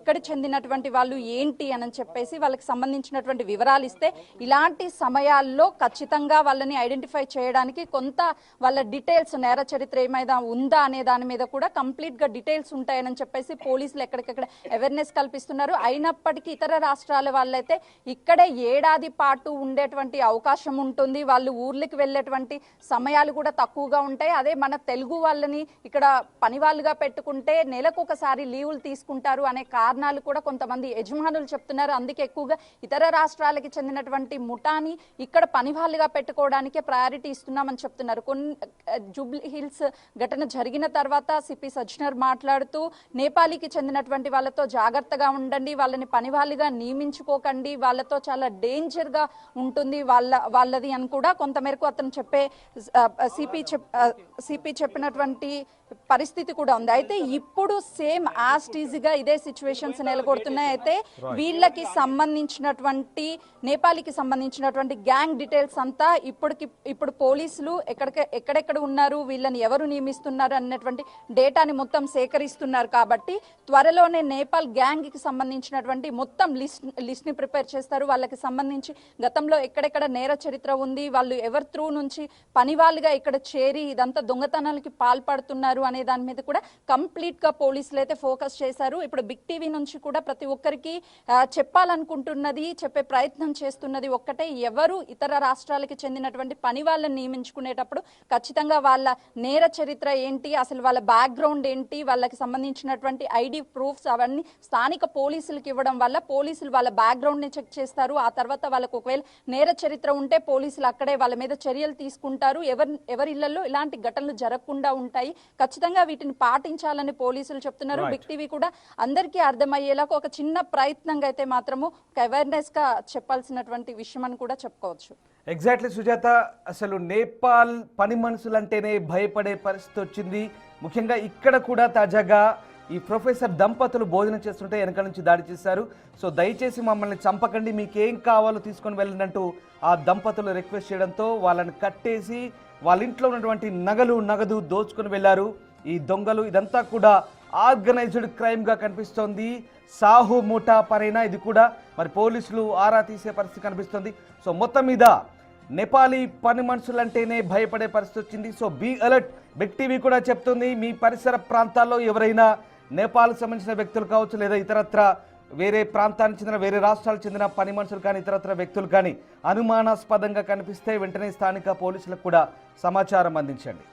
ఎక్కడ చెందినటువంటి వాళ్ళు ఏంటి అని చెప్పేసి వాళ్ళకి సంబంధించినటువంటి వివరాలు ఇస్తే ఇలాంటి సమయాల్లో ఖచ్చితంగా వాళ్ళని ఐడెంటిఫై చేయడానికి కొంత వాళ్ళ డీటెయిల్స్ నేర చరిత్ర ఏమైనా ఉందా అనే దాని మీద కూడా కంప్లీట్ గా డీటెయిల్స్ ఉంటాయని చెప్పేసి పోలీసులు ఎక్కడికక్కడ అవేర్నెస్ కల్పిస్తున్నారు. అయినప్పటికీ ఇతర రాష్ట్రాల వాళ్ళైతే ఇక్కడే ఏడాది పాటు ఉండేటువంటి అవకాశం ఉంటుంది. వాళ్ళు ఊర్లకు వెళ్ళేటువంటి సమయాలు కూడా తక్కువగా ఉంటాయి. అదే మన తెలుగు వాళ్ళని ఇక్కడ పని వాళ్ళుగా పెట్టుకుంటే నెలకు ఒకసారి లీవులు తీసుకుంటారు అనే కారణాలు కూడా కొంతమంది యజమానులు చెప్తున్నారు. అందుకే ఎక్కువగా ఇతర రాష్ట్రాలకి చెందినటువంటి ముఠాని ఇక్కడ పని వాళ్ళుగా పెట్టుకోవడానికే ప్రయారిటీ ఇస్తున్నామని చెప్తున్నారు. జూబ్లీ హిల్స్ ఘటన జరిగిన తర్వాత సిపి సజ్జనర్ మాట్లాడుతూ నేపాలీకి చెందినటువంటి వాళ్ళతో జాగ్రత్తగా ఉండండి, వాళ్ళని పని వాళ్ళుగా నియమించుకోకండి, వాళ్ళతో చాలా డేంజర్ గా ఉంటుంది వాళ్ళది అని కూడా కొంతమేరకు అతను సిపి చెప్పినటువంటి పరిస్థితి కూడా ఉంది. అయితే ఇప్పుడు సేమ్ యాస్టీజీగా ఇదే సిచ్యువేషన్స్ నెలకొడుతున్నాయి. అయితే వీళ్ళకి సంబంధించినటువంటి నేపాలీకి సంబంధించినటువంటి గ్యాంగ్ డీటెయిల్స్ అంతా ఇప్పుడు పోలీసులు ఎక్కడెక్కడ ఉన్నారు, వీళ్ళని ఎవరు నియమిస్తున్నారు అన్నటువంటి డేటాని మొత్తం సేకరిస్తున్నారు. కాబట్టి త్వరలోనే నేపాల్ గ్యాంగ్ కి సంబంధించినటువంటి మొత్తం లిస్ట్ ని ప్రిపేర్ చేస్తారు. వాళ్ళకి సంబంధించి గతంలో ఎక్కడెక్కడ నేర చరిత్ర ఉంది, వాళ్ళు ఎవరి త్రూ నుంచి పని వాళ్ళుగా ఇక్కడ చేరి ఇదంతా దొంగతనాలకి పాల్పడుతున్నారు అనే దాని మీద కూడా కంప్లీట్ గా పోలీసులు అయితే ఫోకస్ చేశారు. ఇప్పుడు బిగ్ టీవీ నుంచి కూడా ప్రతి ఒక్కరికి చెప్పాలనుకుంటున్నది, చెప్పే ప్రయత్నం చేస్తున్నది ఒక్కటే, ఎవరు ఇతర రాష్ట్రాలకి చెందినటువంటి పని వాళ్ళని నియమించుకునేటప్పుడు ఖచ్చితంగా వాళ్ళ నేర చరిత్ర ఏంటి, అసలు వాళ్ళ బ్యాక్గ్రౌండ్ ఏంటి, వాళ్ళకి సంబంధించినటువంటి ఐడి ప్రూఫ్స్ అవన్నీ స్థానిక పోలీసులకు ఇవ్వడం వల్ల పోలీసులు వాళ్ళ బ్యాక్గ్రౌండ్ ని చెక్ చేస్తారు. ఆ తర్వాత వాళ్ళకు ఒకవేళ నేర చరిత్ర ఉంటే పోలీసులు అక్కడే వాళ్ళ మీద చర్యలు తీసుకుంటారు. ఎవరి ఇళ్లలో ఇలాంటి ఘటనలు జరగకుండా ఉంటాయి. ఖచ్చితంగా వీటిని పాటించాలని పోలీసులు చెప్తున్నారు. బిగ్ టీవీ కూడా అందరికీ అర్థమయ్యేలా ఒక చిన్న ప్రయత్నంగా అయితే మాత్రము అవేర్నెస్ గా చెప్పాల్సినటువంటి విషయం అని కూడా చెప్పుకోవచ్చు. ఎగ్జాక్ట్లీ సుజాత, అసలు నేపాల్ పని మనుషులంటేనే భయపడే పరిస్థితి వచ్చింది. ముఖ్యంగా ఇక్కడ కూడా తాజాగా ఈ ప్రొఫెసర్ దంపతులు భోజనం చేస్తుంటే వెనక నుంచి దాడి చేశారు. సో దయచేసి మమ్మల్ని చంపకండి, మీకేం కావాలో తీసుకొని వెళ్ళండి అంటూ ఆ దంపతులు రిక్వెస్ట్ చేయడంతో వాళ్ళని కట్టేసి వాళ్ళ ఇంట్లో ఉన్నటువంటి నగదు దోచుకొని వెళ్ళారు ఈ దొంగలు. ఇదంతా కూడా ఆర్గనైజ్డ్ క్రైమ్గా కనిపిస్తోంది. సాహు ముఠా పరైనా ఇది కూడా మరి పోలీసులు ఆరా తీసే పరిస్థితి కనిపిస్తుంది. సో మొత్తం మీద నేపాలీ పని మనుషులంటేనే భయపడే పరిస్థితి వచ్చింది. So be alert. Big TV కూడా చెప్తుంది, మీ పరిసర ప్రాంతాల్లో ఎవరైనా నేపాల్కి సంబంధించిన వ్యక్తులు కావచ్చు, లేదా ఇతరత్ర వేరే ప్రాంతానికి చెందిన వేరే రాష్ట్రాలకు చెందిన పని మనుషులు కానీ ఇతరత్ర వ్యక్తులు కానీ అనుమానాస్పదంగా కనిపిస్తే వెంటనే స్థానిక పోలీసులకు కూడా సమాచారం అందించండి.